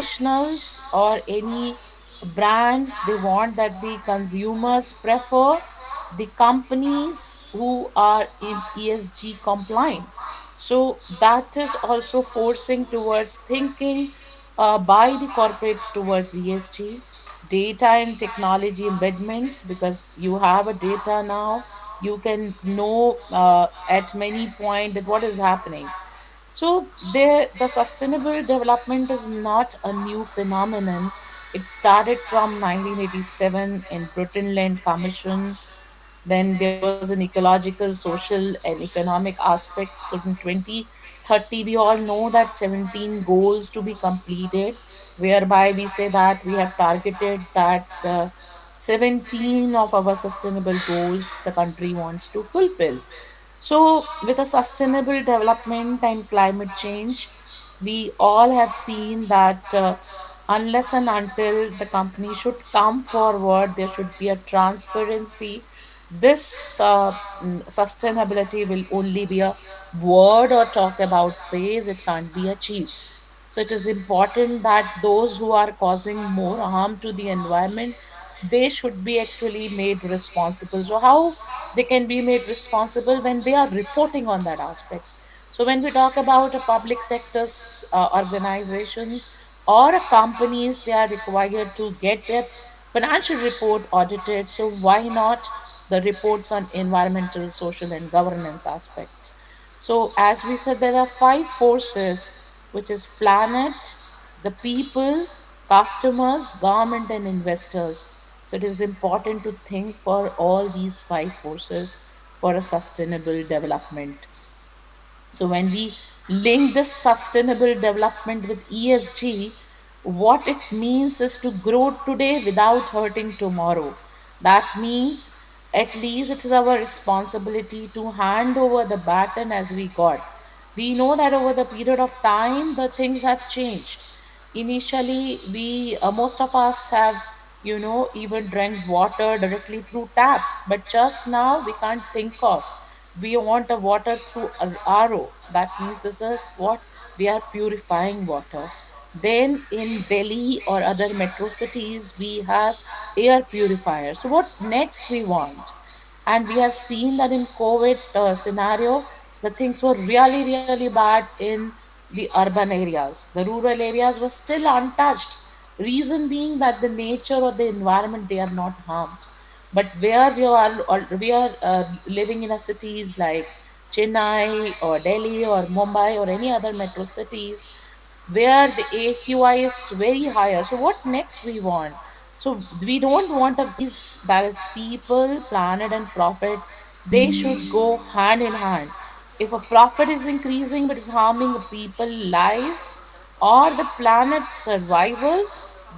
multinationals or any brands, they want that the consumers prefer the companies who are in ESG compliant. So that is also forcing towards thinking by the corporates towards ESG, data and technology embedments, because you have a data now, you can know at many point that what is happening. So the sustainable development is not a new phenomenon. It started from 1987 in Brundtland Commission. Then there was an ecological, social, and economic aspects. So in 2030, we all know that 17 goals to be completed, whereby we say that we have targeted that 17 of our sustainable goals the country wants to fulfill. So, with a sustainable development and climate change, we all have seen that unless and until the company should come forward, there should be a transparency. This sustainability will only be a word or talk about phase, it can't be achieved. So it is important that those who are causing more harm to the environment, they should be actually made responsible. So how they can be made responsible? When they are reporting on that aspects. So when we talk about a public sectors organizations or a companies, they are required to get their financial report audited. So why not the reports on environmental, social, and governance aspects? So as we said, there are five forces, which is planet, the people, customers, government, and investors. So it is important to think for all these five forces for a sustainable development. So when we link this sustainable development with ESG, what it means is to grow today without hurting tomorrow. That means at least it is our responsibility to hand over the baton as we got. We know that over the period of time, the things have changed. Initially, we most of us have, even drank water directly through tap, but just now we can't think of. We want a water through a RO. That means this is what we are purifying water. Then in Delhi or other metro cities, we have air purifiers. So what next we want? And we have seen that in COVID scenario, the things were really, really bad in the urban areas. The rural areas were still untouched. Reason being that the nature or the environment, they are not harmed. But where we are living in a cities like Chennai or Delhi or Mumbai or any other metro cities, where the AQI is very higher. So what next we want? So we don't want a that is people, planet, and profit. They should go hand in hand. If a profit is increasing but is harming a people life or the planet's survival,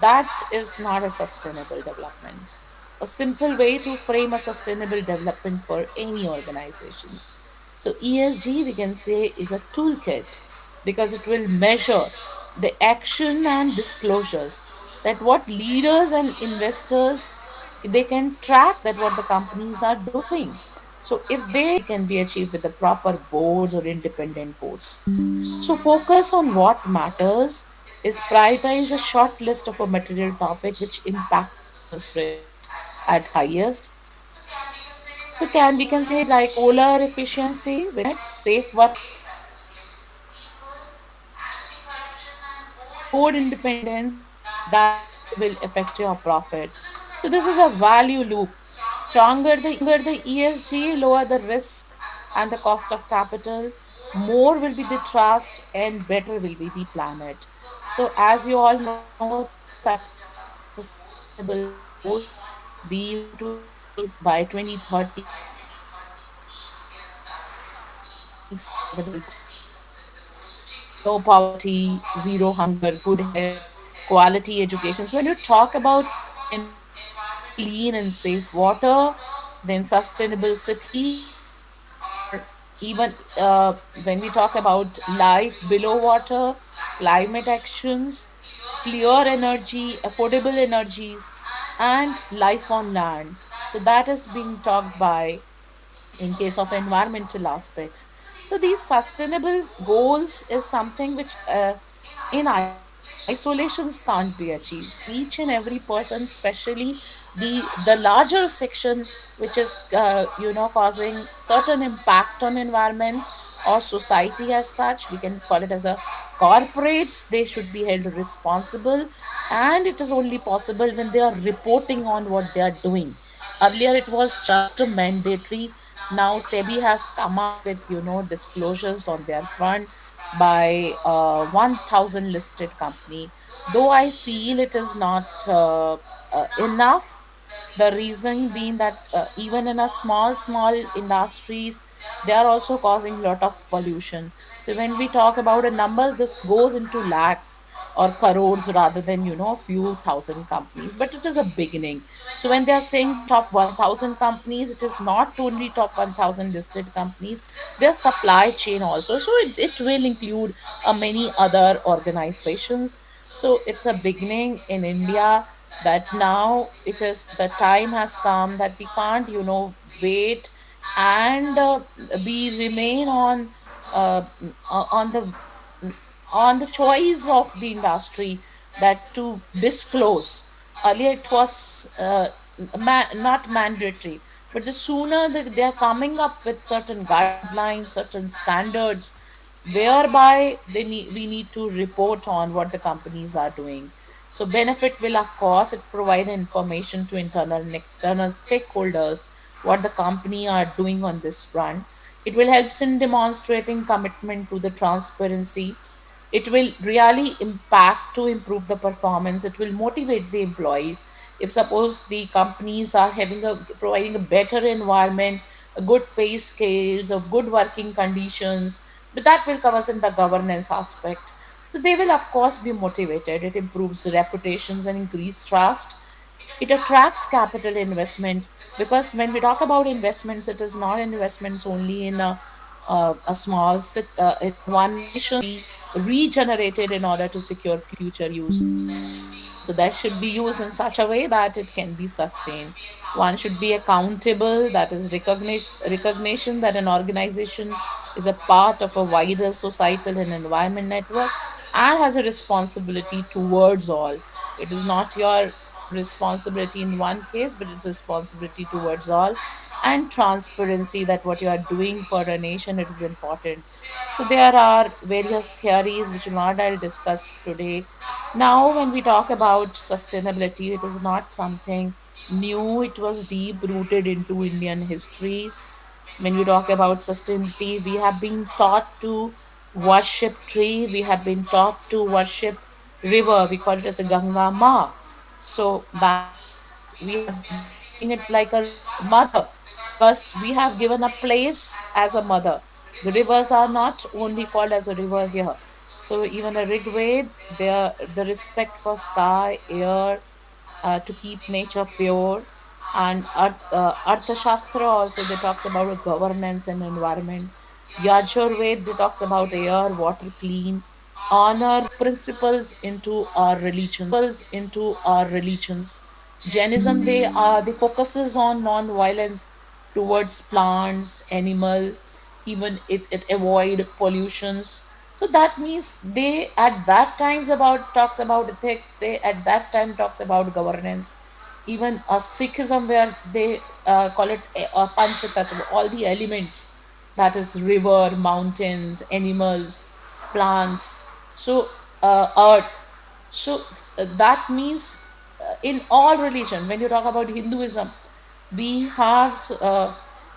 that is not a sustainable development. A simple way to frame a sustainable development for any organizations. So ESG, we can say, is a toolkit because it will measure the action and disclosures, that what leaders and investors, they can track that what the companies are doing. So if they can be achieved with the proper boards or independent boards. So focus on what matters is prioritize a short list of a material topic which impact the business risk at highest. So can we can say like solar efficiency with it, safe workplace, people, anti-corruption, and board independence, that will affect your profits. So this is a value loop. Stronger the ESG, lower the risk and the cost of capital, more will be the trust, and better will be the planet. So as you all know that the sustainable goals, we want to achieve by 2030 17 sustainable goals. No poverty, zero hunger, good health, quality education. So when you talk about environment, clean and safe water, then sustainable cities, or even when we talk about life below water, climate actions, clear energy, affordable energies, and life on land. So that is being talked by in case of environmental aspects. So these sustainable goals is something which in isolation isolations can't be achieved. Each and every person, especially the larger section which is causing certain impact on environment or society as such, we can call it as a corporates, they should be held responsible. And it is only possible when they are reporting on what they are doing. Earlier it was just a mandatory. Now SEBI has come up with disclosures on their front by 1000 listed company, though I feel it is not enough. The reason being that even in a small industries, they are also causing a lot of pollution. So when we talk about the numbers, this goes into lakhs or crores rather than few thousand companies, but it is a beginning. So when they are saying top 1000 companies, it is not only top 1000 listed companies, their supply chain also. So it will include many other organizations. So it's a beginning in India, that now it is the time has come that we can't wait and we remain on the choice of the industry that to disclose. Earlier it was not mandatory, but the sooner that they are coming up with certain guidelines, certain standards, whereby we need to report on what the companies are doing. So benefit will, of course, it provide information to internal and external stakeholders what the company are doing on this front. It will help in demonstrating commitment to the transparency. It will really impact to improve the performance. It will motivate the employees. If suppose the companies are having a providing a better environment, a good pay scales, or good working conditions, but that will cover in the governance aspect. So they will of course be motivated. It improves reputations and increase trust. It attracts capital investments, because when we talk about investments, it is not investments only in a small in one nation be regenerated in order to secure future use. So that should be used in such a way that it can be sustained. One should be accountable, that is recognition that an organization is a part of a wider societal and environment network and has a responsibility towards all. It is not your responsibility in one case, but it's responsibility towards all. And transparency, that what you are doing for a nation, it is important. So there are various theories which will not I'll discuss today. Now, when we talk about sustainability, it is not something new. It was deep rooted into Indian histories. When we talk about sustainability, we have been taught to worship tree. We have been taught to worship river. We call it as a Ganga Ma. So that means we are treating it like a mother, because we have given a place as a mother. The rivers are not only called as a river here. So even a Rigved, the respect for sky, air, to keep nature pure, and Arthashastra also they talks about governance and environment. Yajurved they talks about air, water, clean, honor principles into our religions. Jainism they focuses on non-violence towards plants, animal, even it avoid pollutions. So that means they at that times about talks about ethics, they at that time talks about governance. Even a Sikhism where they call it a panchatattva, all the elements, that is river, mountains, animals, plants, so earth. So that means in all religion, when you talk about Hinduism, we have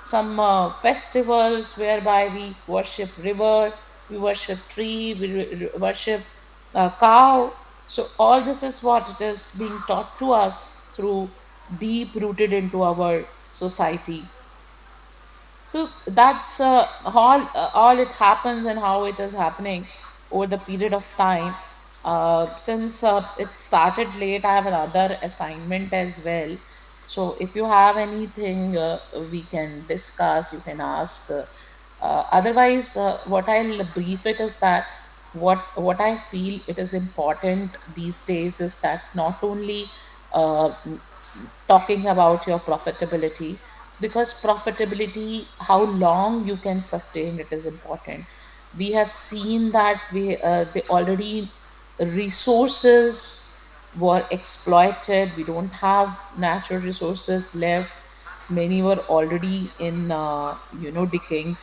some festivals whereby we worship river, we worship tree, we worship cow. So all this is what it is being taught to us through deep rooted into our society. So that's all it happens and how it is happening over the period of time. Since it started late, I have another assignment as well. So if you have anything, we can discuss. You can ask. Otherwise, what I'll brief it is that what I feel it is important these days is that not only talking about your profitability, because profitability, how long you can sustain it is important. We have seen that we they already resources were exploited. We don't have natural resources left. Many were already in decaying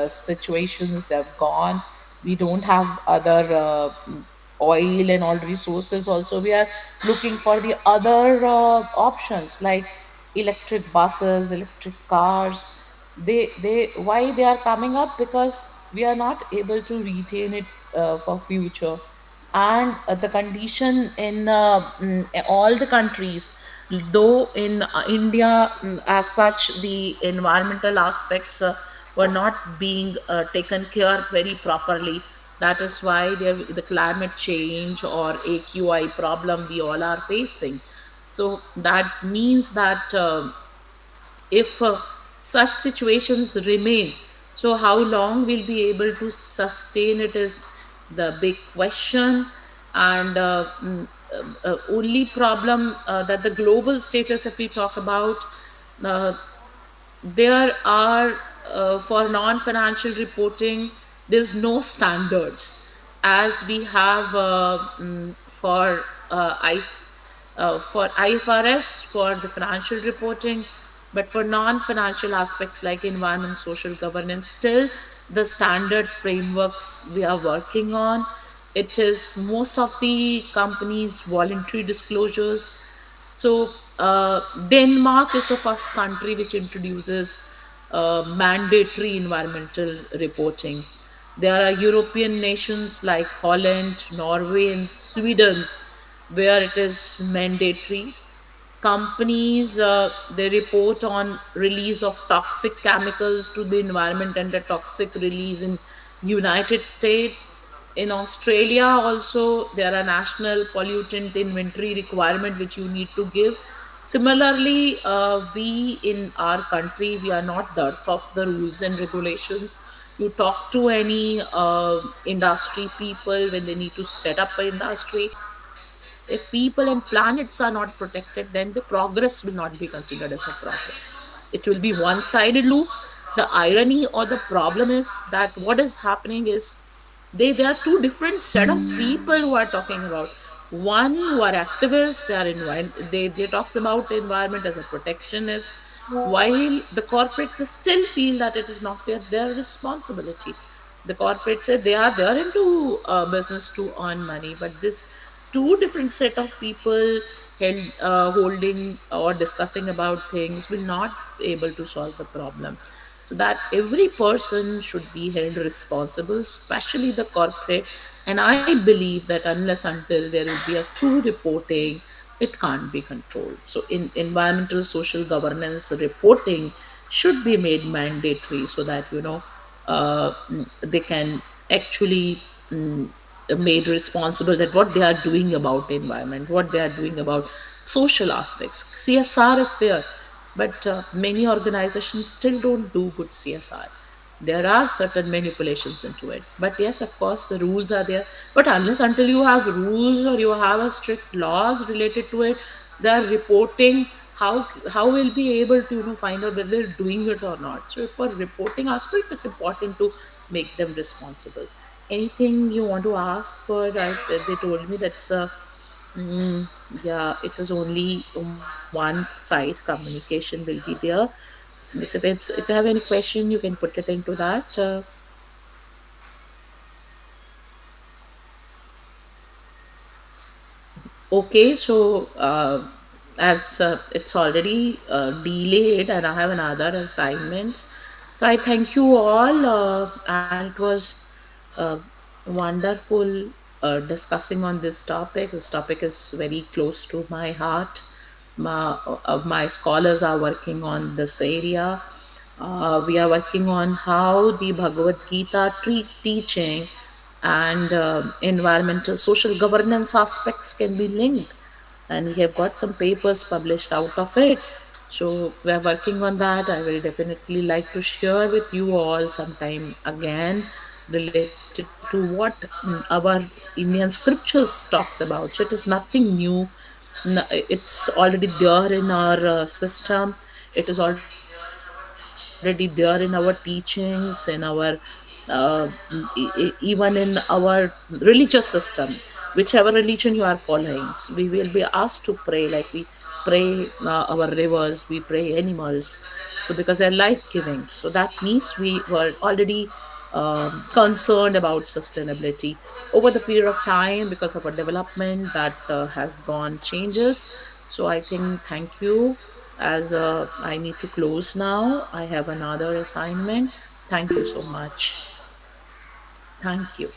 situations. They've gone. We don't have other oil and all resources. Also, we are looking for the other options like electric buses, electric cars. They why they are coming up? Because we are not able to retain it for future. And the condition in all the countries, though in India, as such, the environmental aspects were not being taken care very properly. That is why there the climate change or AQI problem we all are facing. So that means that if such situations remain, so how long we'll be able to sustain it is the big question. And only problem that the global status, if we talk about, uh, there are for non-financial reporting, there's no standards as we have for for IFRS for the financial reporting. But for non-financial aspects like environment, social governance, still the standard frameworks we are working on, it is most of the companies voluntary disclosures. So, Denmark is the first country which introduces mandatory environmental reporting. There are European nations like Holland, Norway, and Sweden where it is mandatory. Companies they report on release of toxic chemicals to the environment and the toxic release in United States. In Australia also there are national pollutant inventory requirement which you need to give. Similarly, we in our country, we are not the earth of the rules and regulations. You talk to any industry people when they need to set up an industry, if people and planets are not protected, then the progress will not be considered as a progress. It will be one sided loop. The irony or the problem is that what is happening is there are two different set of people who are talking about. One who are activists, they talks about the environment as a protectionist, while the corporates, they still feel that it is not their responsibility. The corporates say they are there into business to earn money, but this two different set of people holding or discussing about things will not be able to solve the problem. So that every person should be held responsible, especially the corporate. And I believe that unless until there will be a true reporting, it can't be controlled. So in environmental social governance reporting should be made mandatory so that they can actually made responsible that what they are doing about environment, what they are doing about social aspects. CSR is there, but many organizations still don't do good CSR. There are certain manipulations into it, but yes, of course the rules are there. But unless until you have rules or you have a strict laws related to it, they are reporting, how will be able to find out whether they're doing it or not. So for reporting aspect, it's important to make them responsible. Anything you want to ask? Or they told me that's mm, yeah, it is only one side communication will be there. Yes, if you have any question, you can put it into that. Okay, so as it's already delayed and I have another assignment, so I thank you all, and it was uh, wonderful discussing on this topic. This topic is very close to my heart. My scholars are working on this area. We are working on how the Bhagavad Gita teaching and environmental social governance aspects can be linked, and we have got some papers published out of it. So we are working on that. I will definitely like to share with you all sometime again related to what our Indian scriptures talks about. So it is nothing new. It's already there in our system. It is already there in our teachings, in our even in our religious system. whichever religion you are following. So we will be asked to pray, like we pray our rivers, we pray animals, so because they're life giving. So that means we were already concerned about sustainability over the period of time because of a development that has gone changes. So I think, thank you. As I need to close now, I have another assignment. Thank you so much. Thank you.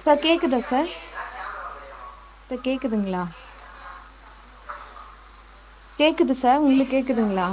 Sir கேக்குதா sir? Sir கேக்குதுங்களா? கேக்குது sir. உங்களுக்கு கேக்குதுங்களா?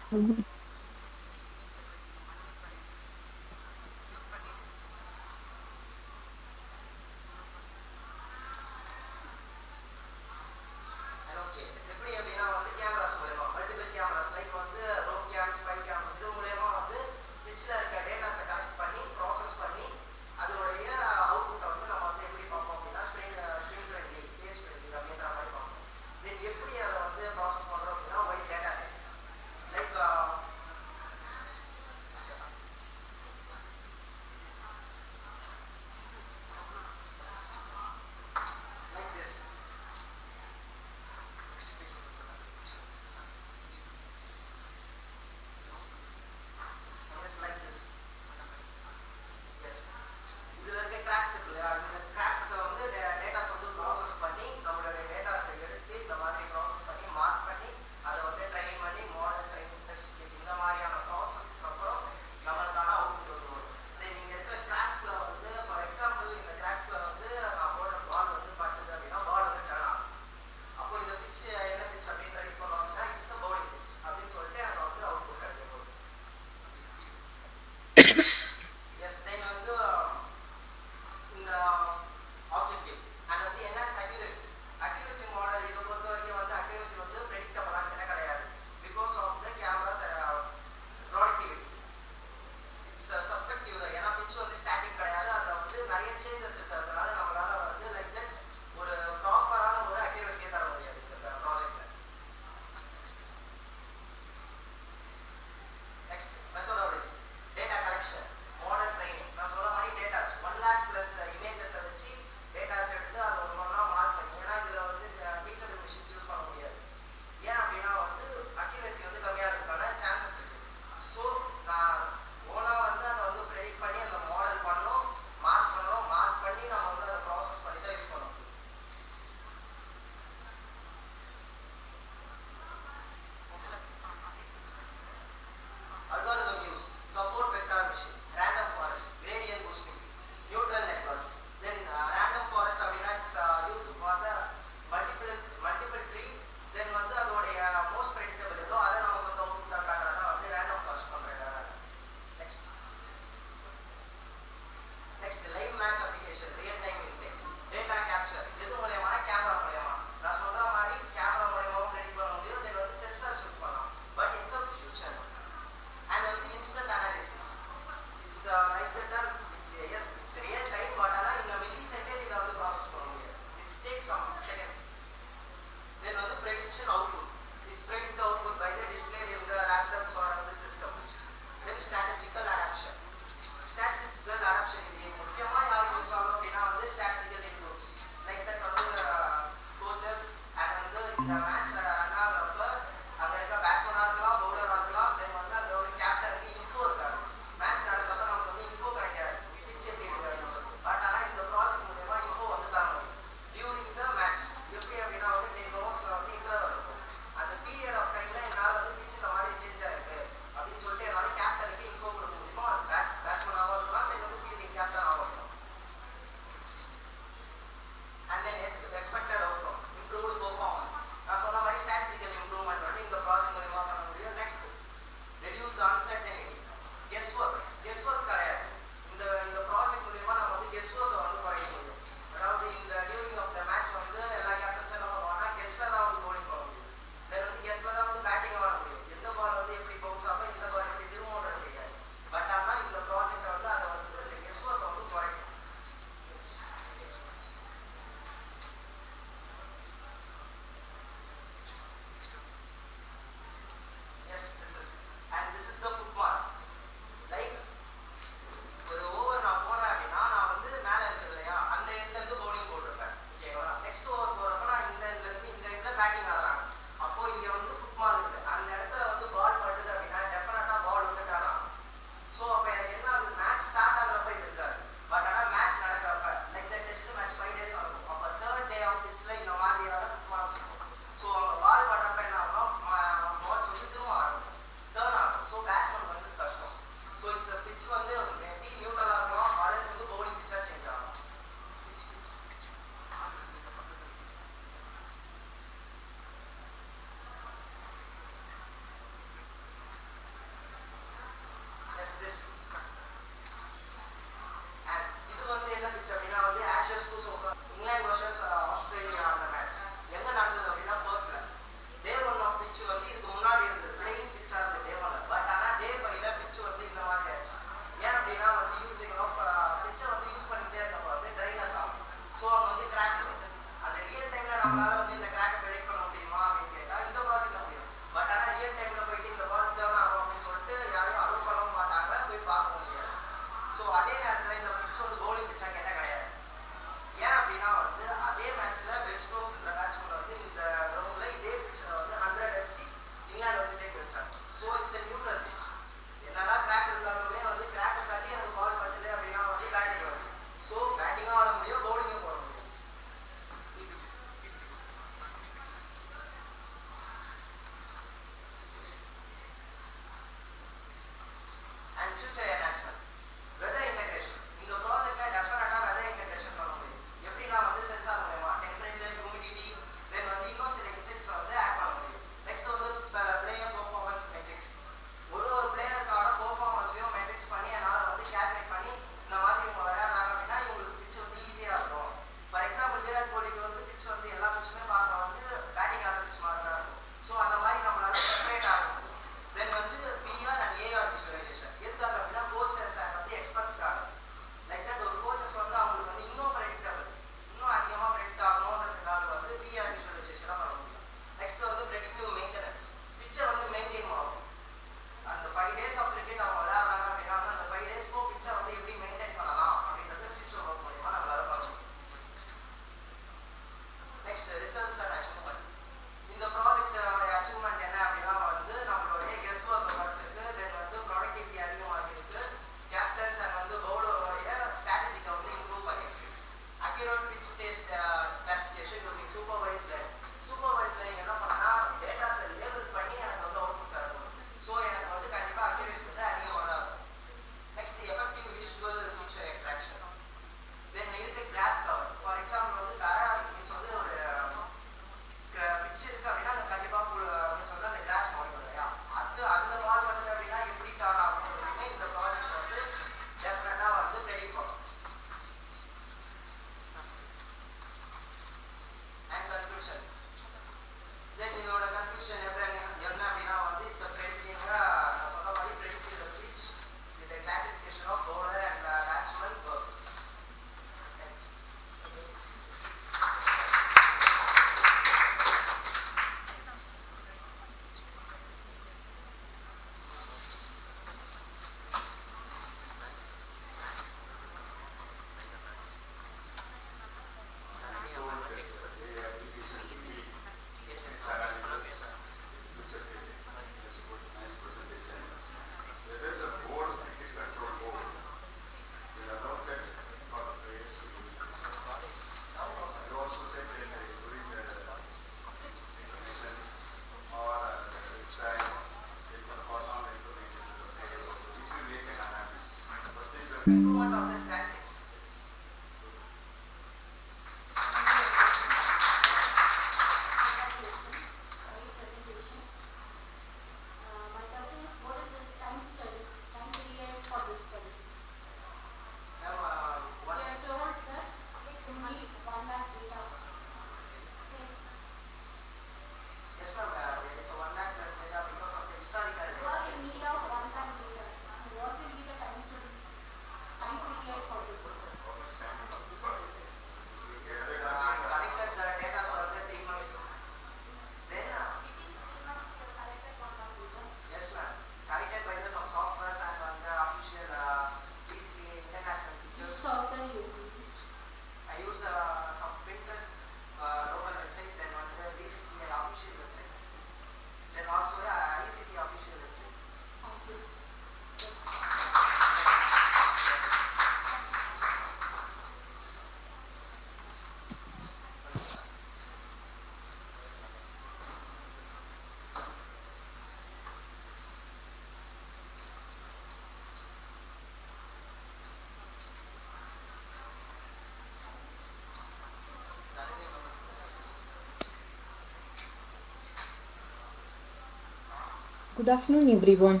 Good afternoon, everyone.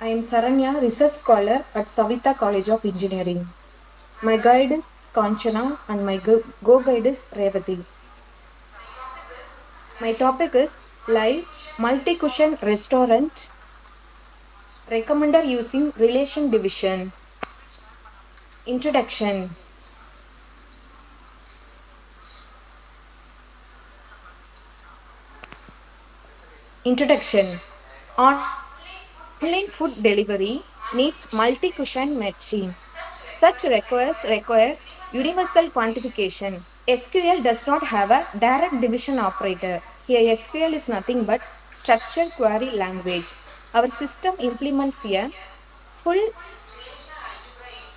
I am Saranya, research scholar at Savita College of Engineering. My guide is Kanchana and my go-guide is Revati. My topic is live multi-cushion restaurant recommender using relation division. Introduction. Introduction. Online food delivery needs multi-cushion machine. Such require universal quantification. SQL does not have a direct division operator. Here SQL is nothing but structured query language. Our system implements a full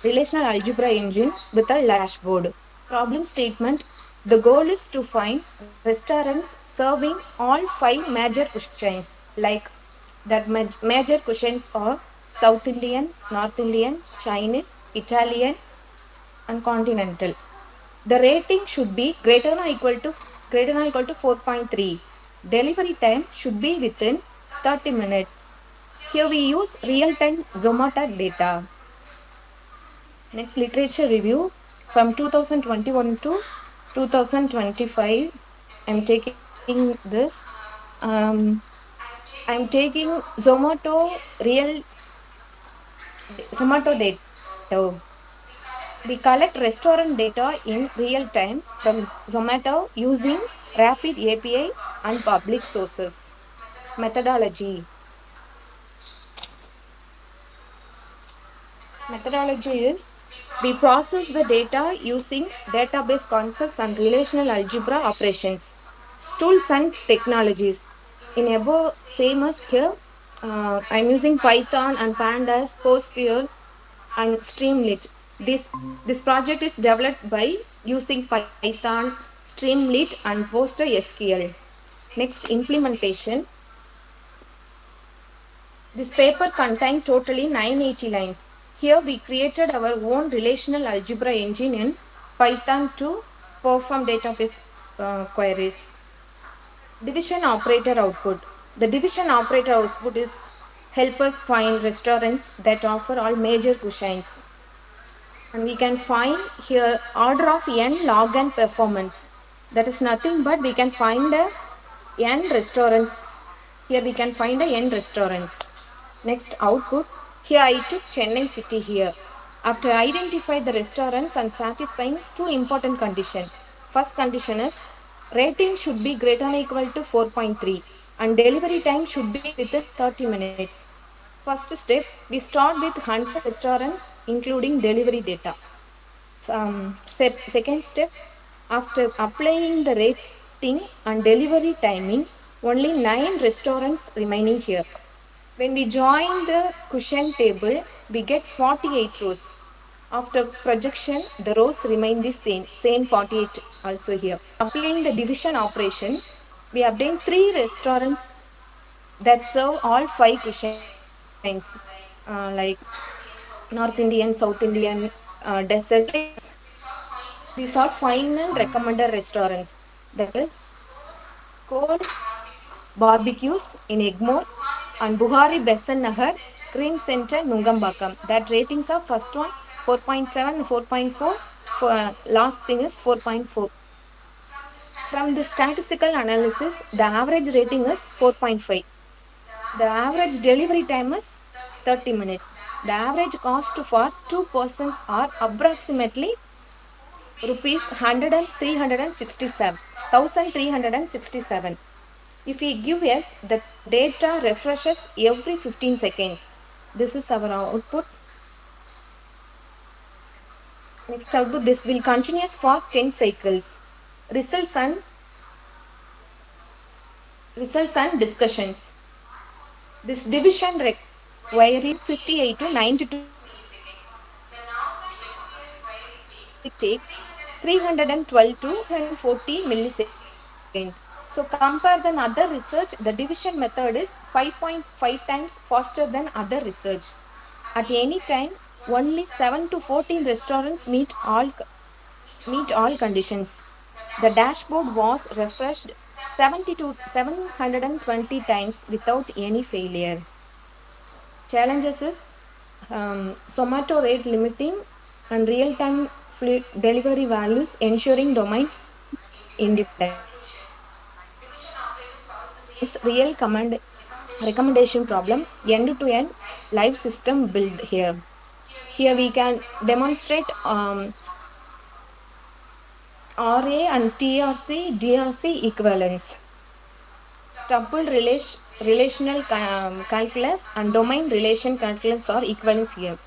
relational algebra engine with a dashboard. Problem statement. The goal is to find restaurants serving all five major cuisines. Like that major cuisines are South Indian, North Indian, Chinese, Italian, and continental. The rating should be greater than or equal to 4.3. Delivery time should be within 30 minutes. Here we use real-time Zomato data. Next, literature review from 2021 to 2025. I'm taking this. Um, I'm taking Zomato data. We collect restaurant data in real time from Zomato using Rapid API and public sources. Methodology. Methodology is we process the data using database concepts and relational algebra operations. Tools and technologies. In above famous here, I'm using Python and Pandas, PostgreSQL and Streamlit. This project is developed by using Python, Streamlit and PostgreSQL. Next, implementation. This paper contained totally 980 lines. Here we created our own relational algebra engine in Python to perform database queries. Division operator output. The division operator output is help us find restaurants that offer all major cuisines. And we can find here order of n log n performance. That is nothing but we can find a n restaurants. Here we can find a n restaurants. Next output. Here I took Chennai city here. After identify the restaurants and satisfying two important conditions. First condition is rating should be greater than or equal to 4.3 and delivery time should be within 30 minutes. First step, we start with 100 restaurants including delivery data. Second step, after applying the rating and delivery timing, only 9 restaurants remaining here. When we join the cushion table, we get 48 rows. After projection, the rows remain the same 48 also here. Applying the division operation, we obtain 3 restaurants that serve all 5 cushions like North Indian, South Indian, desert like this. These are final recommended restaurants. That is Cold Barbecues in Egmore and Buhari Bessan Nagar Cream Center Nungambakam. That ratings are first one 4.7 and 4.4. For last thing is 4.4. From the statistical analysis, the average rating is 4.5. The average delivery time is 30 minutes. The average cost for two persons are approximately rupees 100 and 367 1367. If we give yes, the data refreshes every 15 seconds. This is our output. Next output, this will continuous for 10 cycles. Results and discussions. This division requiring 58 to 92 it takes 312 to 140 milliseconds. So compare than other research, the division method is 5.5 times faster than other research. At any time, only 7 to 14 restaurants meet all conditions. The dashboard was refreshed 70 to 720 times without any failure. Challenges is Zomato rate limiting and real-time fleet delivery values ensuring domain independence. Acquisition operator solves this real command recommendation problem end-to-end live system build here. Here we can demonstrate RA and TRC DRC equivalence. Relational calculus and domain relation calculus are equivalence here.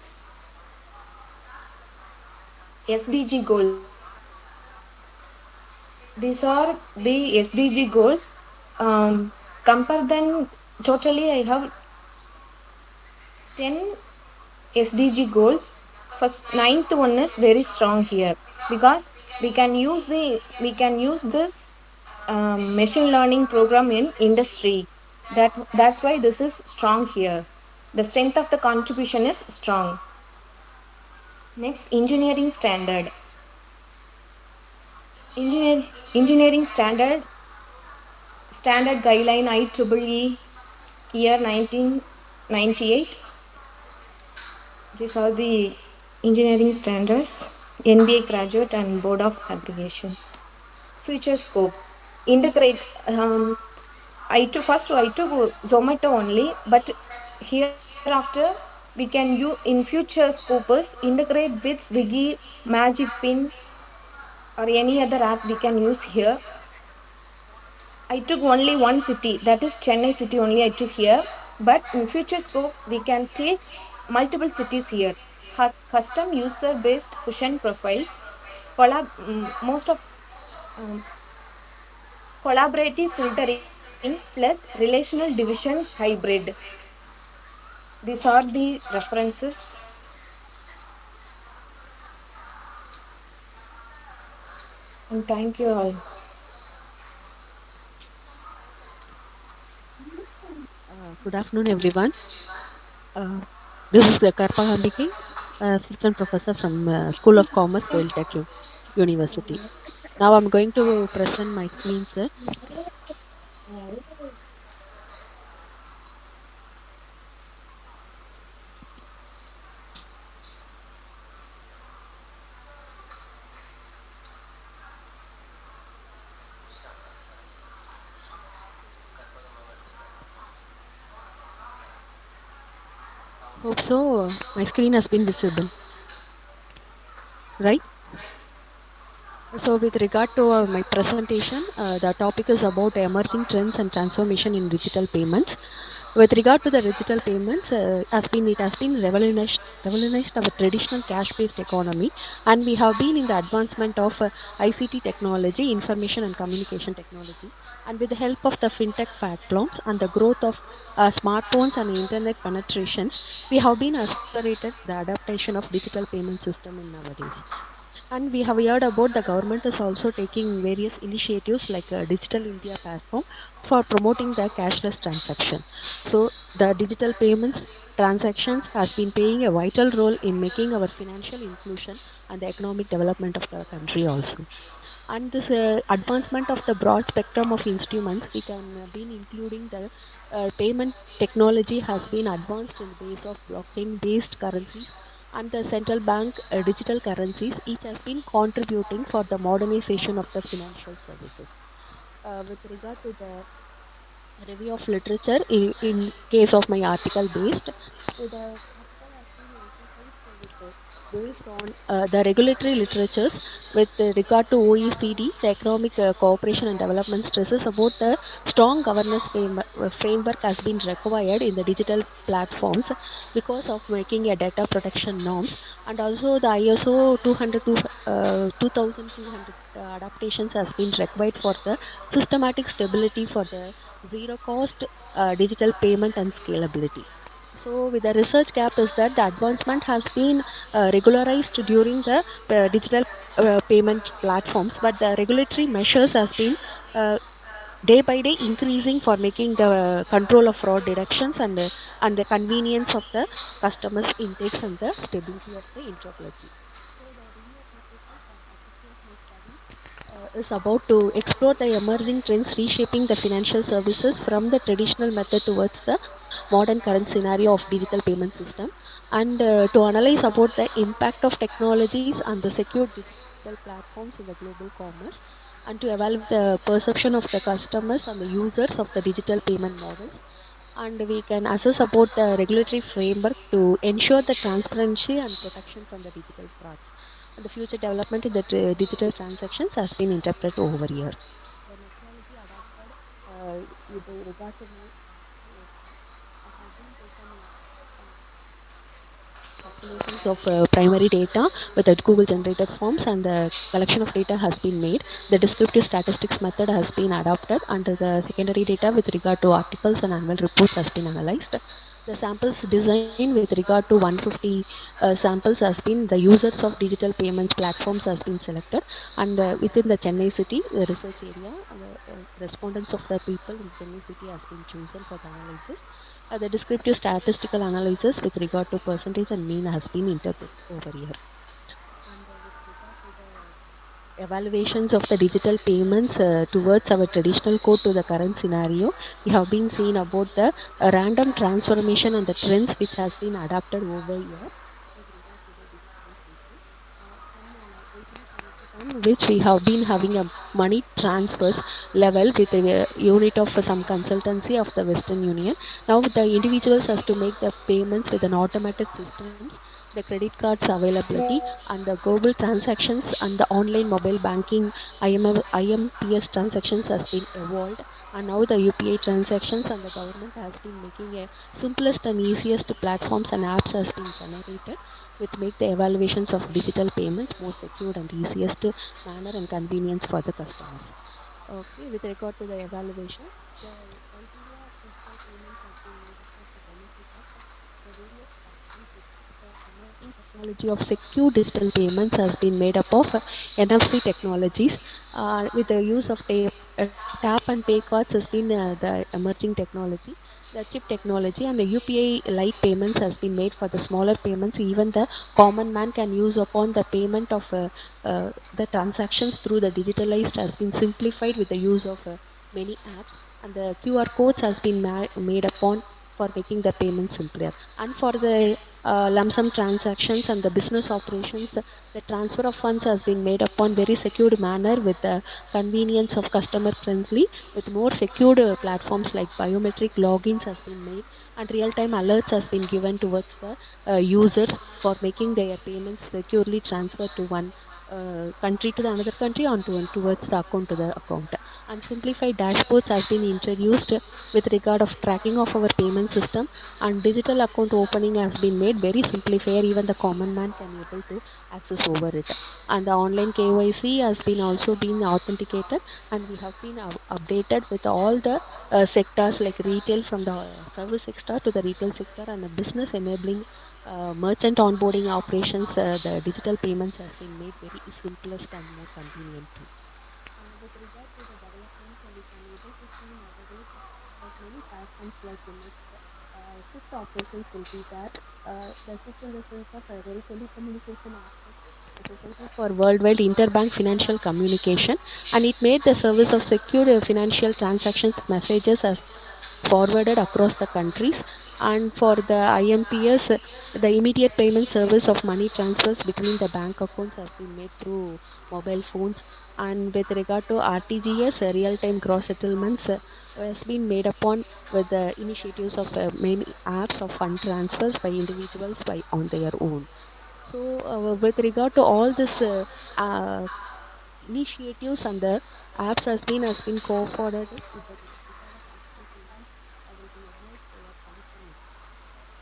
SDG goals. These are the SDG goals. Compare them totally. I have 10 SDG goals. First, ninth one is very strong here because we can use this machine learning program in industry. That's why this is strong here. The strength of the contribution is strong. Next, engineering standard. Engineer, engineering standard guideline IEEE year 1998. These are the engineering standards, NBA graduate and board of aggregation. Future scope. Integrate. I took Zomato only, but hereafter we can use in future scopes integrate with Swiggy, Magic Pin, or any other app we can use here. I took only one city, that is Chennai city only I took here. But in future scope, we can take multiple cities here. Custom user based cushion profiles, most of um, collaborative filtering plus relational division hybrid. These are the references. And thank you all. Good afternoon, everyone. Uh, this is Karpa Hambiki, Assistant Professor from School of Commerce, Tech University. Now I'm going to present my screen, sir. Hope so. My screen has been visible, right? So, with regard to my presentation, the topic is about emerging trends and transformation in digital payments. With regard to the digital payments, it has been revolutionized our traditional cash-based economy, and we have been in the advancement of ICT technology, information and communication technology, and with the help of the fintech platforms and the growth of smartphones and internet penetration, we have been accelerated the adaptation of digital payment system in nowadays. And we have heard about the government is also taking various initiatives like a Digital India platform for promoting the cashless transaction. So the digital payments transactions has been playing a vital role in making our financial inclusion and the economic development of the country also. And this advancement of the broad spectrum of instruments, we can been including the payment technology has been advanced in the base of blockchain based currencies and the central bank digital currencies, each has been contributing for the modernization of the financial services. With regard to the review of literature, in case of my article based, so the article has been emphasized based on the regulatory literatures with regard to OECD, the economic cooperation and development stresses about the strong governance framework has been required in the digital platforms because of making a data protection norms, and also the ISO 2200 adaptations has been required for the systematic stability for the zero cost digital payment and scalability. So, with the research gap is that the advancement has been regularized during the digital payment platforms, but the regulatory measures has been uh, day by day increasing for making the control of fraud deductions and the convenience of the customers intakes and the stability of the interoperability. So, the review of literature from efficiency studies is about to explore the emerging trends reshaping the financial services from the traditional method towards the modern current scenario of digital payment system, and to analyze about the impact of technologies and the secure digital platforms in the global commerce, and to evaluate the perception of the customers and the users of the digital payment models, and we can assess about the regulatory framework to ensure the transparency and protection from the digital frauds. And the future development in the digital transactions has been interpreted over here. The methodology adopted with regard to has been taken calculations of primary data with the Google generated forms, and the collection of data has been made. The descriptive statistics method has been adopted, and the secondary data with regard to articles and annual reports has been analyzed. The samples design with regard to 150 samples has been the users of digital payments platforms has been selected, and within the Chennai city, the research area, the respondents of the people in Chennai city has been chosen for the analysis. The descriptive statistical analysis with regard to percentage and mean has been interpreted over here. And with regard to the evaluations of the digital payments towards our traditional code to the current scenario, we have been seeing about the random transformation and the trends which has been adapted over here with regard to the digitalization. From 1870, which we have been having a money transfers level with a unit of some consultancy of the Western Union. Now the individuals has to make the payments with an automatic systems, the credit cards availability, and the global transactions and the online mobile banking IMPS transactions has been evolved, and now the UPI transactions and the government has been making a simplest and easiest platforms and apps has been generated which make the evaluations of digital payments more secure and easiest manner and convenience for the customers. Okay, with regard to the evaluation, the criteria of digital payments has been made up of the benefit of the various platforms with the emerging technology of secure digital payments has been made up of NFC technologies, with the use of tap and pay cards has been the emerging technology. The chip technology and the UPI light payments has been made for the smaller payments. Even the common man can use upon the payment of the transactions through the digitalized has been simplified with the use of many apps, and the QR codes has been made upon for making the payment simpler. And for the lump sum transactions and the business operations, the transfer of funds has been made upon very secured manner with the convenience of customer friendly, with more secured platforms like biometric logins has been made, and real time alerts has been given towards the users for making their payments securely transferred to one country to the another country onto and towards the account to the account. And simplified dashboards has been introduced with regard of tracking of our payment system, and digital account opening has been made very simplified, even the common man can able to access over it. And the online KYC has been also been authenticated, and we have been updated with all the sectors like retail, from the service sector to the retail sector, and the business enabling merchant onboarding operations. The digital payments has been made very simplest and more convenient too. With regard to the development, we can able to see nowadays many platforms like the next shift operations will be there. The shift in the sense of very telecommunication aspect necessary for worldwide interbank financial communication, and it made the service of secure financial transactions messages as forwarded across the countries. And for the IMPS, the immediate payment service of money transfers between the bank accounts has been made through mobile phones. And with regard to RTGS, real-time gross settlements has been made upon with the initiatives of many apps of fund transfers by individuals by on their own. So, with regard to all this initiatives and the apps has been co-forwarded with the regard of digital payments will be emerged over traditional.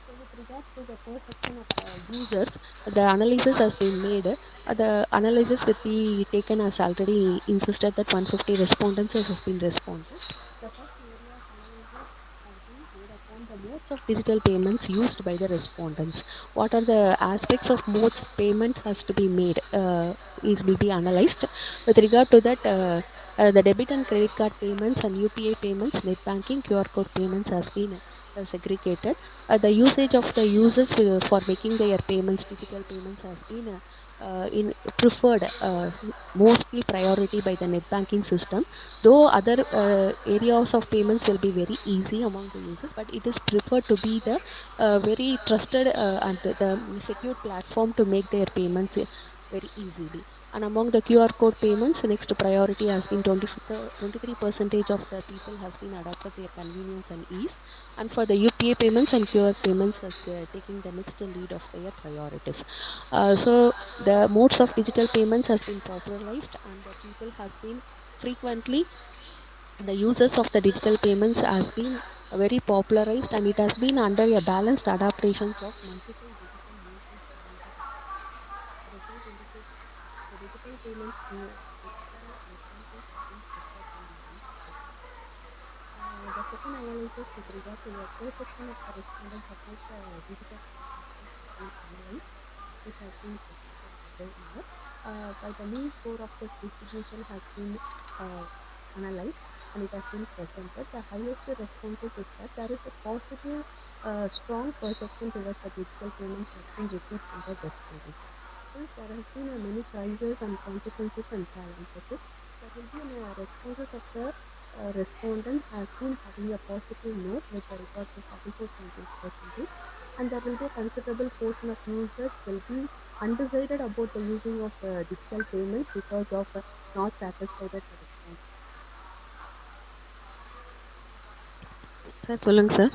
So with regards to the perception of users, the analysis has been made. The analysis will be taken as already insisted that 150 respondents has been responded. The first area of analysis has been made upon the modes of digital payments used by the respondents. What are the aspects of modes payment has to be made? It will be analyzed. With regard to that, the debit and credit card payments and UPI payments, net banking, QR code payments has been segregated. The usage of the users for making their payments, digital payments has been in preferred mostly priority by the net banking system, though other areas of payments will be very easy among the users, but it is preferred to be the very trusted and the secure platform to make their payments very easily. And among the QR code payments, the next priority has been 23 percentage of the people has been adopted their convenience and ease. And for the UPA payments and QR payments is taking the next lead of their priorities. So the modes of digital payments has been popularized, and the people has been frequently the uses of the digital payments has been very popularized, and it has been under a balanced adaptations of multiple digital usage around the world. The result indicates that the digital payments digital net banking has been preferred by millions of the people. The second analysis with regard to the perception of the respondents about the digital transactions has been analyzed, which has been presented here. By the mean score of this distribution has been uh, analyzed, and it has been presented. The highest responses is that there is a positive, strong perception towards the digital payments has been received from the respondents. Since there has been many prices and consequences and challenges, there will be responses of the respondent has been having a positive note with regard to 44.8%, and there will be a considerable portion of users will be undecided about the using of digital payments because of not satisfied at the response. Sir சொல்லுங்க sir.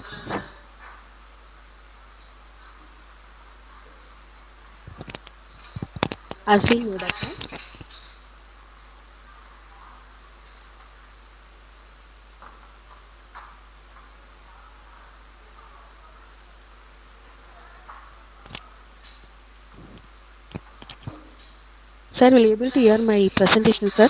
As we know that, sir. Sir, will you able to hear my presentation, sir?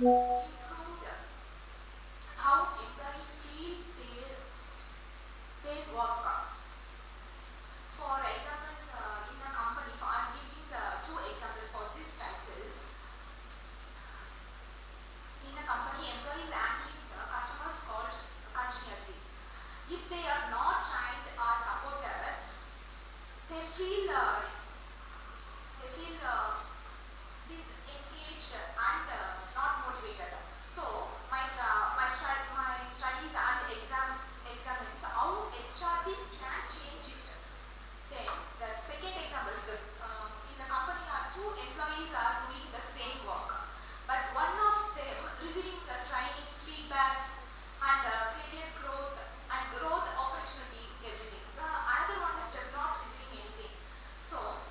improved how employees feel their work. For examples, in a company, I'm giving two examples for this title. In a company, employees handling the customers' calls continuously. If they are not trained or supported, they feel disengaged and not motivated. So my studies and examines how HRD can change it. Then the second example is in the company are two employees are doing the same work, but one of them receiving the training, feedbacks, and career growth and growth opportunity, everything. The another one is does not receiving anything. So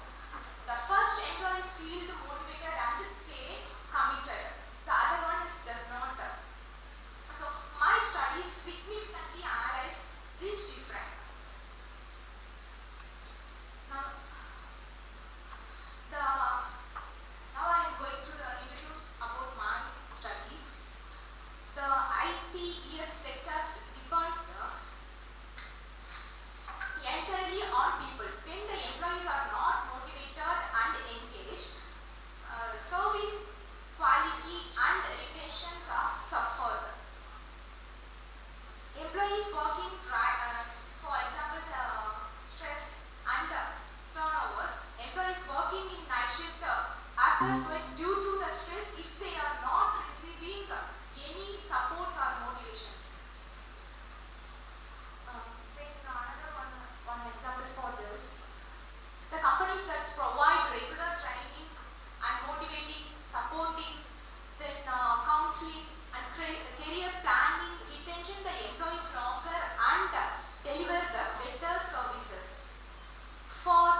the first employees feel motivated and stay committed. The other one is does not. So my studies significantly analyze this difference. Now, the now I am going to introduce about my studies. The ITES sector depends entirely on people. When the employees are not motivated and engaged, service quality and retentions are suffered. Employees working, for example, stress and turnovers. Employees working in night shift due to the stress, if they are not receiving any supports or motivations. Then another one example for this. The companies that provide regular training and motivating, supporting, then counseling and career planning, retention the employees longer and deliver the better services. For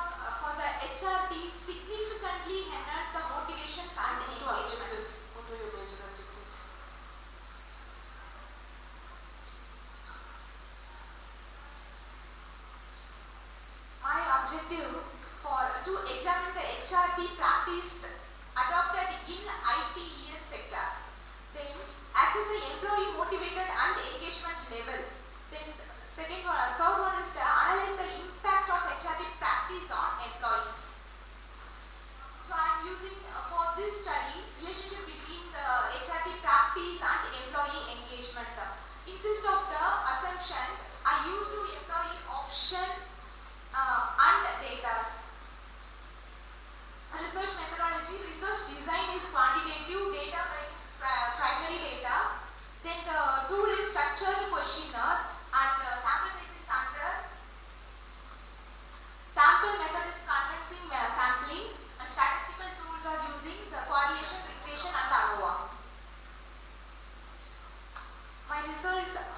the HRD, significantly enhance the motivations and engagement. What are your major objectives? My objective for to examine the HRD practiced adopted in ITES sectors. Then assess the employee motivated and engagement level. Then third one is to analyze the impact of HRD practice on employees. So I am using for this study relationship between the HRD practice and employee engagement. Insist of the assumption I use to employee option and data. Research methodology, research design is quantitative data, primary data. Then the tool is structured questionnaire and sample size is 100. Sample method is convincing sampling and statistical tools are using the correlation, regression and ANOVA. My result of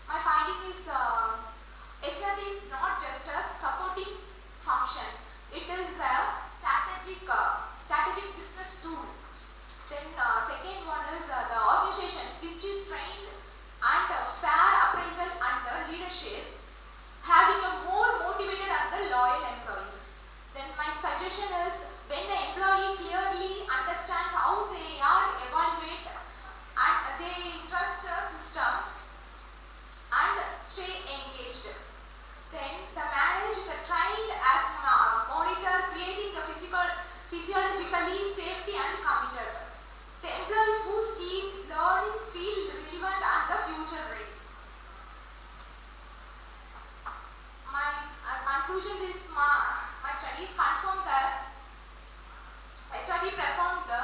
my finding is HRD is not just a supporting function. It is a strategic business tool. Then second one is the organizations which is trained and fair appraisal and the leadership having a more motivated and the loyal employees. Then my suggestion is when the employee clearly understand how they are evaluated and they trust the system and stay engaged. Then the manage the trained as monitor, creating the physiologically safety and committed. The employees who keep learning feel relevant and the future ready. My conclusion is my studies confirm that HRD performed the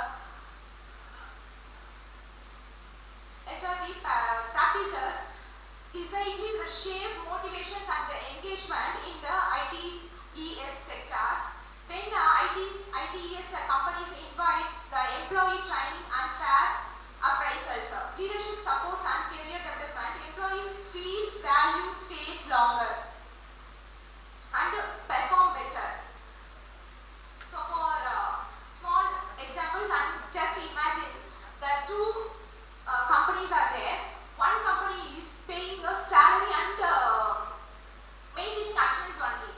HRD practices decidedly the shape motivations and the engagement in the ITES sectors. When the ITES companies invites the employee training and fair appraisals, leadership supports and career development, employees feel valued, stay longer and perform better. So for small examples, and just imagine the two companies are there. One company is paying a salary and maintaining attendance only.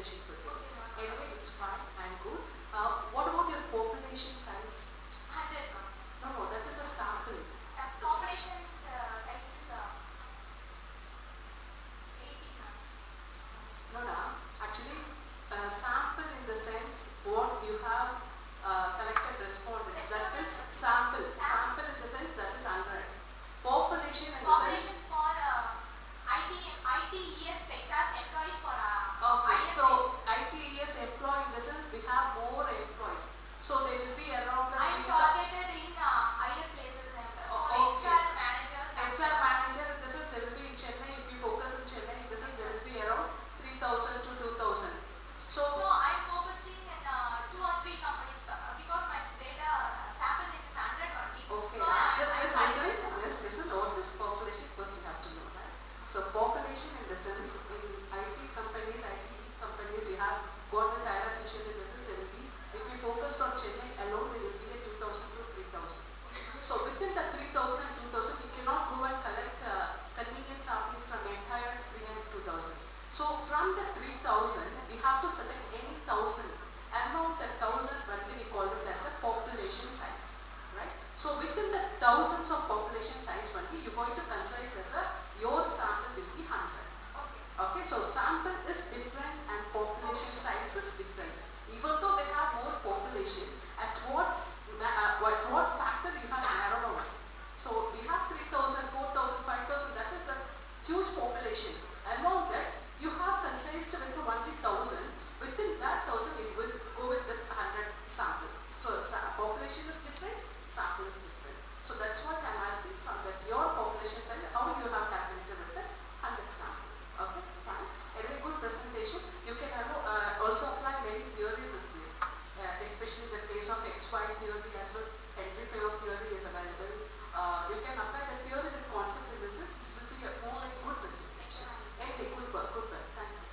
calculations with me. Anyway, it's fine and good. What about your population size? 100. No, no, that is a sample. Population size is 80. No, no. Actually, sample in the sense what you have collected respondents. That is sample. Sample in the sense that is 100. Population in the sense. For ITES sectors employees for okay. So ITES employee in the sense we have more employees. So they will be around the. I targeted in higher places and HR managers. HR manager in the sense they will be in Chennai. If you focus in Chennai, in the sense they will be around 3,000 to 2,000. So no, I'm focusing in 2 or 3 companies because my data sample is 100 only. Okay. So let's listen all this population first you have to know that. So population in the sense in IT companies, we have got the hierarchy in the sense it will be, if we focus from Chennai alone, it will be a 2,000 to 3,000. So within the 3,000 and 2,000, you cannot go and collect convenience sampling from entire 3 and 2,000. So from the 3,000, we have to select any 1,000. Among the 1,000, we call it as a population size, right? So within the thousands of population size only, you're going to consider as your sample will be 100. Okay. Okay. So sample is different and population size is different. Even though they have more population, at what factor you have narrowed down. So we have 3,000, 4,000, 5,000. That is a huge population. Among that, you have concised with only 1,000. Within that 1,000, it will go with the 100 sample. So population is different, sample is different. So that's what I'm asking from that your population size, how you have calculated with the 100 sample. Okay, fine. A very good presentation. You can also apply many theories as well, especially the case of XY theory as well. Henry Fayol theory is available. You can apply the theory and concept in this. This will be a more like good presentation. Anyway, good work, good work. Thank you.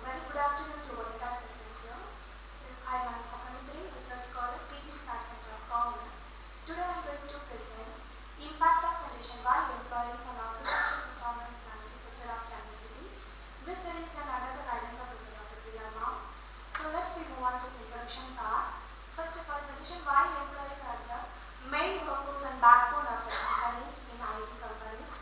Very good afternoon to all that present here. I am Sakandri, research scholar, teaching department of commerce. Today I am going to present impact of generation by employees on organizational performance planning sector of Chennai City. This study is done under the guidance of Dr. Priya Ma'am. So let's move on to the introduction part. First of all, generation Y employees are the main workforce and backbone of the companies in IT companies.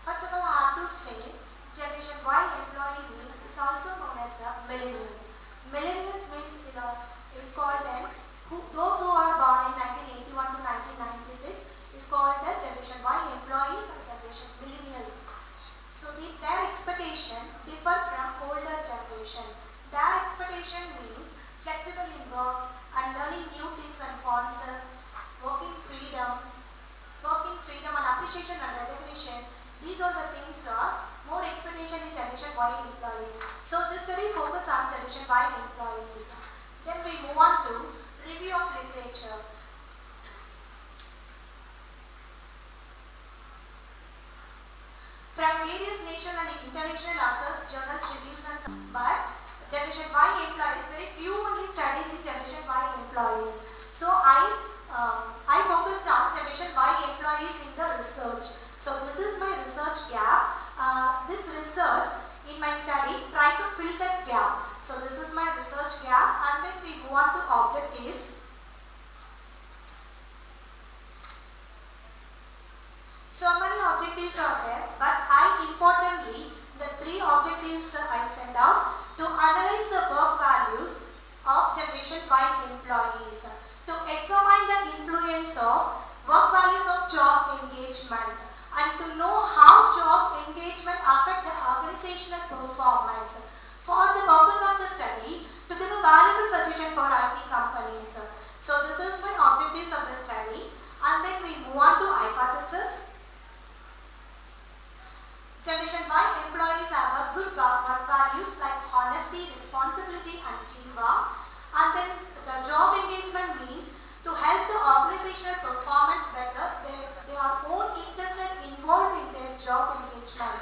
First of all, I have to say generation Y employee means it's also known as the millennials. Millennials means is called them those who are born in 1981 to 1996 is called the generation Y employees and generation millennials. So their expectation differ from older generation. Their expectation means flexible in work and learning new things and concepts, working freedom and appreciation and recognition. These are the things more expectation in generation Y employees. So this study focuses on generation Y employees. Then we move on to review of literature. From various national and international authors, journals, reviews and but generation Y employees, very few only studied in employees to examine the influence of work values of job engagement and to know how job engagement affect the organizational performance. For the purpose of the study, to give a valuable suggestion for IT companies. So this is my objectives of the study, and then we move on to hypothesis. Generation Y employees have a good work values like honesty, responsibility and teamwork, and then the job engagement means to help the organizational performance better. They are more interested involved in their job engagement.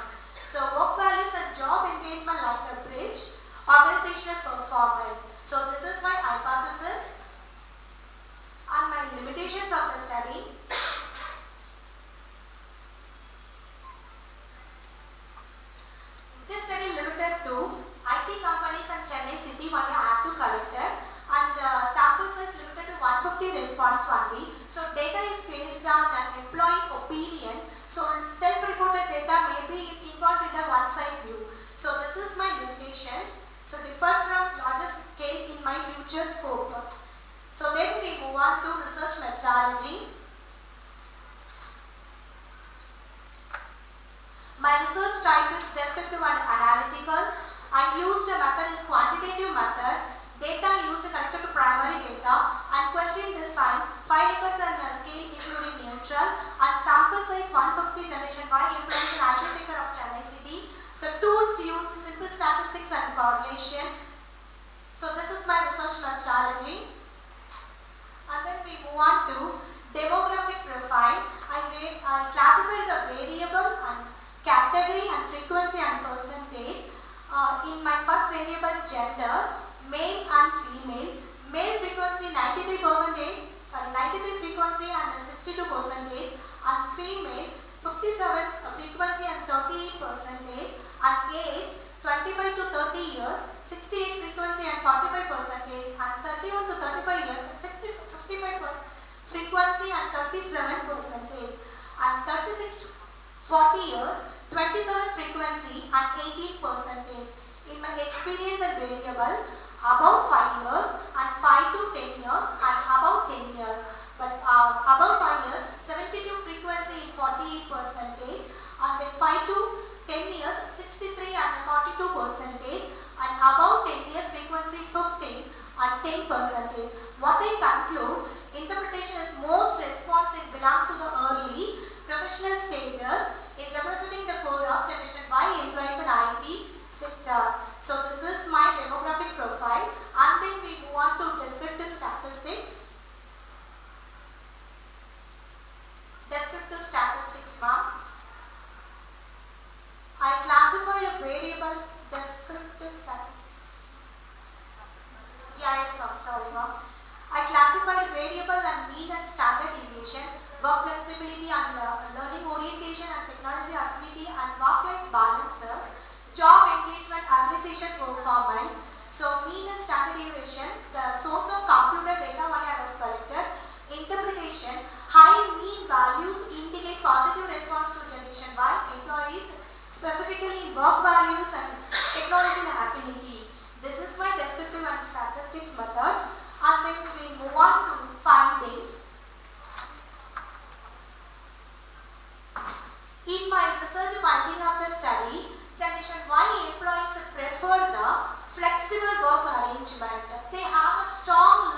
So work values and job engagement like a bridge organizational performance. So this is my hypothesis and my limitations of the study. This study limited to IT companies and Chennai city only I have to collect it, and sample size limited to 150 response only. So data is based on an employee opinion. So self-reported data may be involved with a one-side view. So this is my limitations. So differ from larger scale in my future scope. So then we move on to research methodology. My research type is descriptive and analytical. I used a method is quantitative method. Data used connected to primary data and question design, 5 records and scale including neutral, and sample size 150 generation by employees in IT sector of Chennai city. So tools used simple statistics and correlation. So this is my research methodology. And then we move on to demographic profile. I classified the variable and category and frequency and percentage. In my first variable gender, male and female. Male frequency 93 frequency and 62 percentage, and female 57 frequency and 38 percentage, and age 25 to 30 years 68 frequency and 45 percentage, and 31 to 35 years 55 frequency and 37 percentage, and 36 to 40 years 27 frequency and 18 percentage. In my experience and variable, above 5 years and 5 to 10 years and above 10 years. But above 5 years, 72 frequency in 48 percentage, and then 5 to 10 years, 63 and 42 percentage, and above 10 years frequency 15 and 10 percentage. What I conclude, interpretation is most responsive belong to the early professional stages in representing the core of generation by employees in IT sector. So this is my demographic profile, and then we move on to descriptive statistics. Descriptive statistics, ma'am. I classified a variable descriptive statistics. Yeah, yes, ma'am. Sorry, ma'am. I classified variable and mean and standard deviation, work flexibility and learning orientation and technology affinity and work-life balances, job engagement, organization performance. So mean and standard deviation, the source of computer data only I was collected. Interpretation, high mean values indicate positive response to generation by employees, specifically in work values and technology and affinity. This is my descriptive and statistics methods, and then we move on to findings. In my research finding of the study, generation Y employees prefer the flexible work arrangement. They have a strong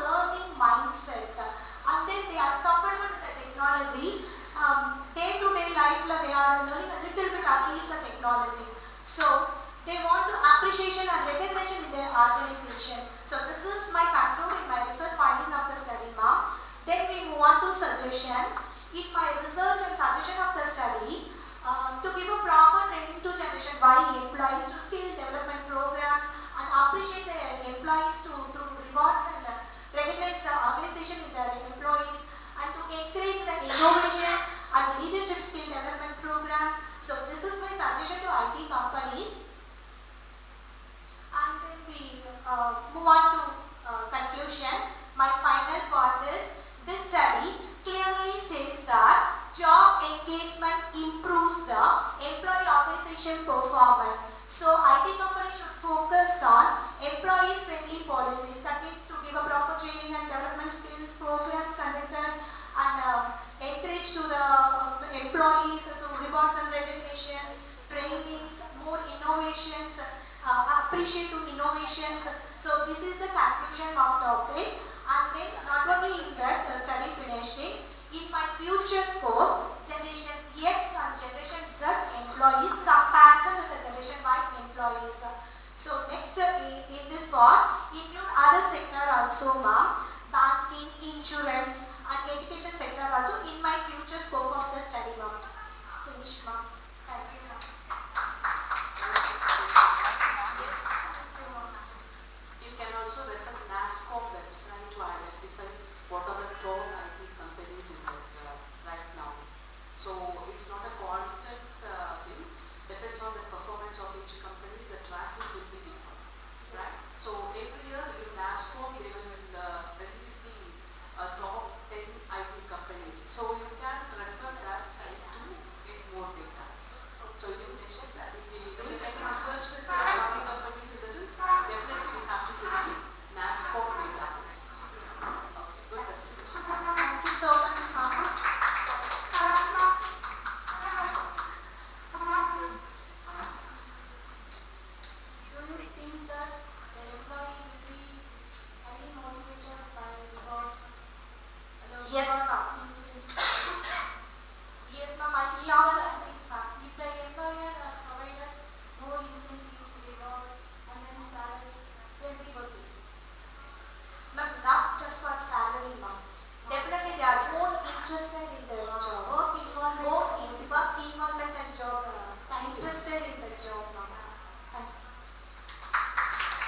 conclusion of topic, and then not only in that study finishing, in my future scope, generation X and generation Z employees comparison with the generation Y employees. So next in this part, include other sector also, ma'am, banking, insurance, and education sector also in my future scope of the study, ma'am. Finish, ma'am. Thank you, ma'am. You can also refer NASCOM website to identify what are the top IT companies in right now. So it's not a constant thing. Depends on the performance of each company. The tracking will be different, right? So every year in NASCOM they will release the top 10 IT companies. So you can refer that site to get more data. So you mentioned that if we do any research with the IT companies in the sense, definitely we have to do the NASCOM database. Okay, good presentation. Thank you so much, ma'am. Do you think that the employee will be highly motivated by because yes, ma'am. Yes, ma'am. I strongly think that if the employer provided more incentives, reward, and then salary, then we will be. Ma'am, not just for salary, ma'am. Definitely, they are more interested in the job, work involvement and job. Interested in the job, ma'am. Thank you.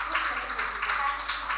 Good presentation. Thank you.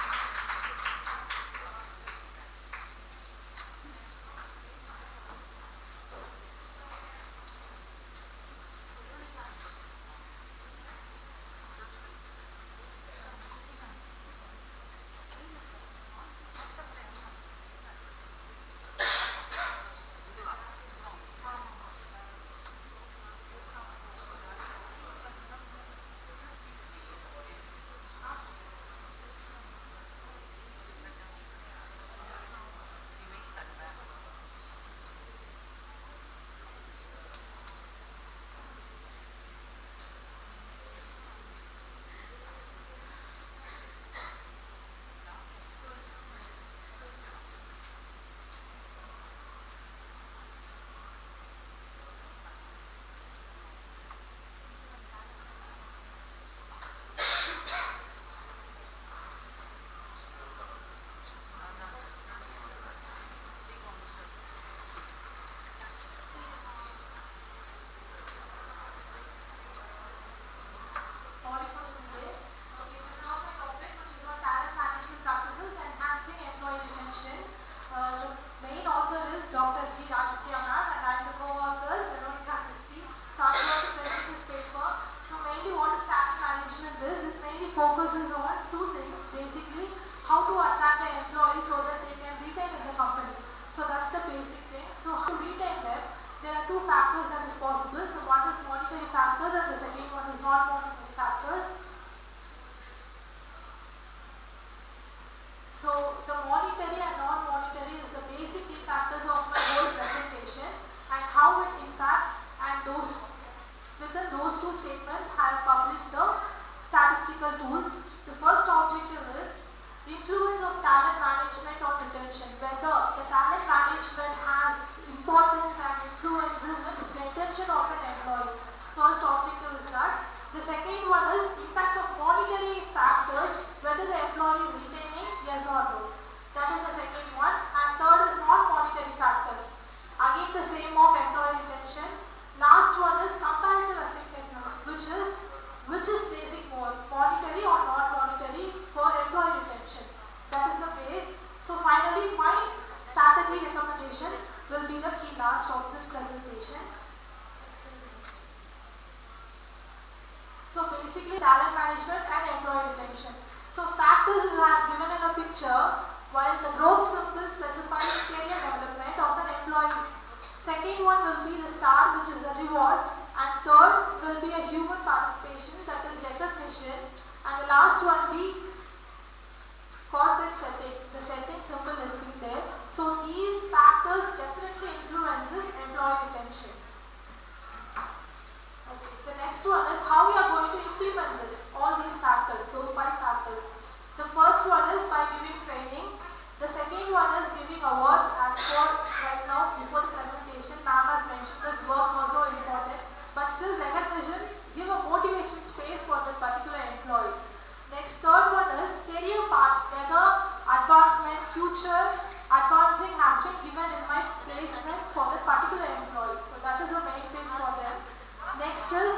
Sorry for the delay. Okay, this is now my topic, which is on talent management practices enhancing employee retention. The main author is Dr. G. Rajityanan, and I am the co-author, Veronica Christie. So I'm going to present this paper. So mainly what is talent management is, it mainly focuses on two things. Basically, how to attract the employees so that they can retain in the company. So that's the basic thing. So how to retain them, there are two factors that is possible. So one is monetary factors and the second one is non-monetary factors. So the monetary and non-monetary is the basic key factors of my whole presentation and how it impacts, and those within those two statements I have published the statistical tools. The first objective is influence of talent management on retention, whether the talent management has importance and influences with retention of an employee. First objective is that. The second one is impact of monetary factors, whether the employee is retaining, yes or no. That is the second one. And third is non-monetary factors. Again the same of employee retention. Last one is comparative effectiveness, which is placing more monetary or non-monetary for employee retention. That is the base. So finally my strategy recommendations will be the key last of this presentation. So basically talent management and employee retention. So factors is I have given in a picture, while the growth symbol specifies career development of an employee. Second one will be the star, which is the reward, and third will be a human participation, that is recognition, and the last one be corporate setting. The setting symbol has been there. So these factors definitely influences employee retention. Okay. The next one is how we are going to implement this, all these factors, those 5 factors. The first one is by giving future advancing has been given in my placement for that particular employee. So that is the main phase for them. Next is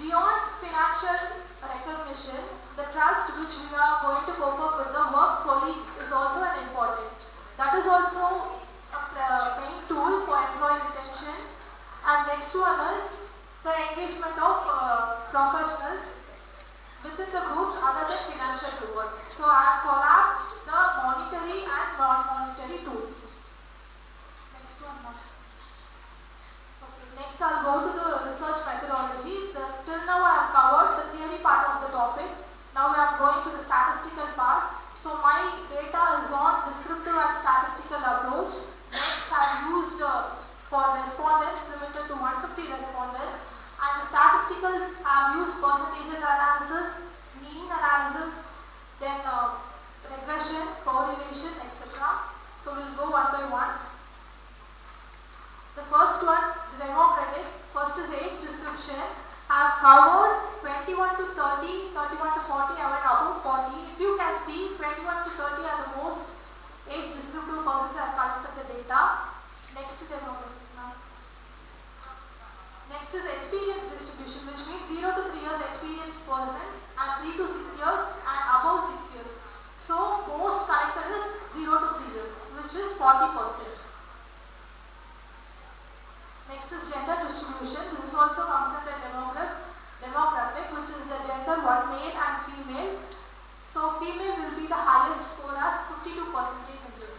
beyond financial recognition, the trust which we are going to cope up with the work colleagues is also an important. That is also a main tool for employee retention. And next one is the engagement of professionals within the groups other than financial rewards. So I have collapsed the monetary and non-monetary tools. Next one. Okay, next I'll go to the research methodology. Till now I have covered the theory part of the topic. Now I am going to the statistical part. So my data is on descriptive and statistical approach. Next I have used for respondents limited to 150 respondents. And the statisticals I have used percentage analysis, mean analysis, then regression, correlation, etc. So we'll go one by one. The first one, demographic. First is age description. I have covered 21 to 30, 31 to 40, I went above 40. If you can see, 21 to 30 are the most age descriptive persons I have collected the data. Next to demographic now. Next is experience distribution, which means 0 to 3 years experienced persons and 3 to 6 years and above 6 years. So most collected is 0 to 3 years, which is 40%. Next is gender distribution. This is also comes under demographic, which is the gender, one male and female. So female will be the highest score as 52% in this.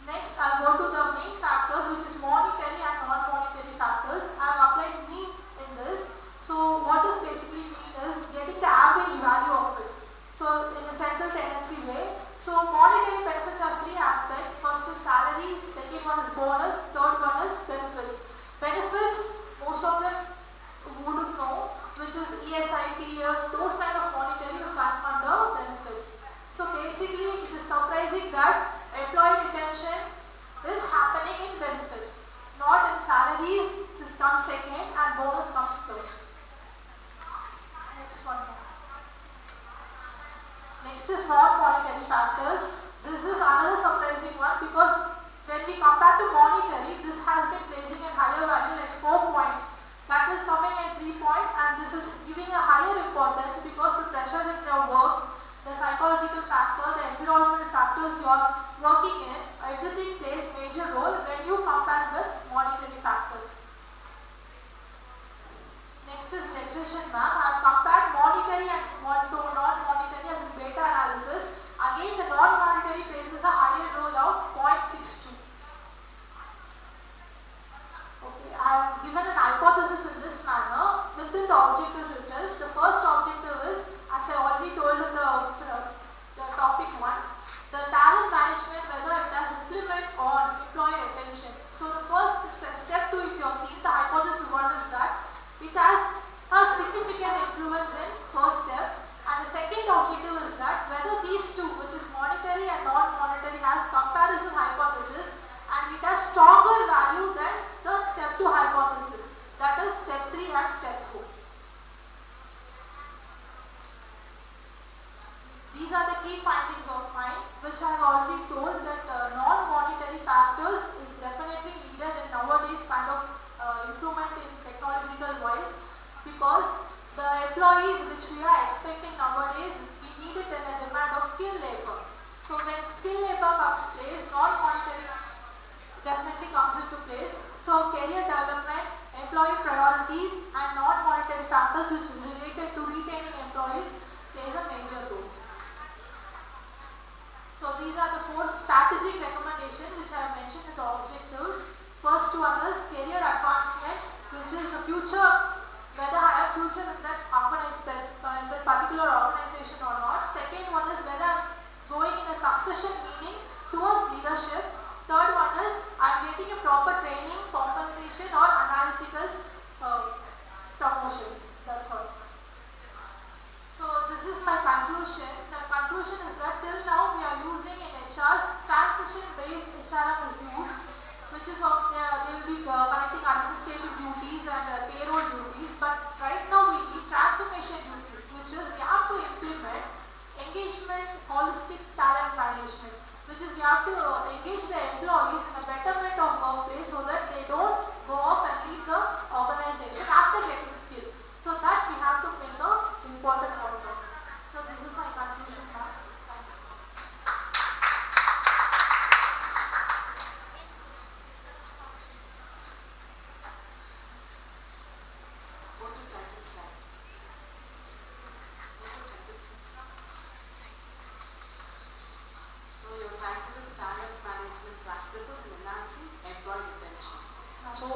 Next, I'll go to the main factors, which is monetary and non-monetary factors. I have applied mean in this. So what is basically mean is getting the average value of it. So in a central tendency way. So monetary benefits have three aspects. First is salary, second one is bonus, third one is benefits. Benefits, most of them wouldn't know, which is ESI, PF, those kind of monetary you come under benefits. So basically it is surprising that employee retention is happening in benefits, not in salaries. This comes second and bonus comes third. Next one. Next is non-monetary factors. This is another surprising one because when we compare to monetary, this has been placing a higher value like 4 point. That is coming at 3 point, and this is giving a higher importance because the pressure in your work, the psychological factor, the environmental factors you are working in, everything plays major role when you compare with monetary factors. Next is regression map. I have compared monetary and non-monetary as in beta analysis. Again, the non-monetary places a higher role of 0.62. Okay, I have given an hypothesis in this manner within the objectives itself. The first objective is, as I already told in the topic 1, the talent management, whether it has implement on employee retention. So the first step 2, if you have seen the hypothesis 1, is that it has a significant influence in first step, and the second objective is that whether these two, which is monetary and non-monetary, has comparison hypothesis and it has stronger value than the step 2 hypothesis, that is step 3 and step 4. These are the key findings of mine, which I have already told that non-monetary factors is definitely needed in nowadays kind of improvement in technological wise, because the employees which we are expecting nowadays, we need it in a demand of skilled labor. So when skilled labor comes place, non-monetary definitely comes into place. So career development, employee priorities and non-monetary factors which is related to retaining employees plays a major role. So these are the 4 strategic recommendations which I have mentioned in the objectives. First one is career advancement, which is the future, whether I have future in that particular organization or not. Second one is whether I am going in a succession meaning towards leadership. Third one is I am getting a proper training, compensation or analytical promotions. That's all. So this is my conclusion. The conclusion is that till now we are using in HR's transition based HRM is used, which is of they will be holistic talent management, which is we have to engage the employees in a betterment of workplace so that they don't go off and leave the organization after getting skills. So that we have to bring the important outcome. So this is my conclusion, ma'am. Thank you. Go to title slide. Go to title slide. So your title is talent management practices in enhancing employee retention. So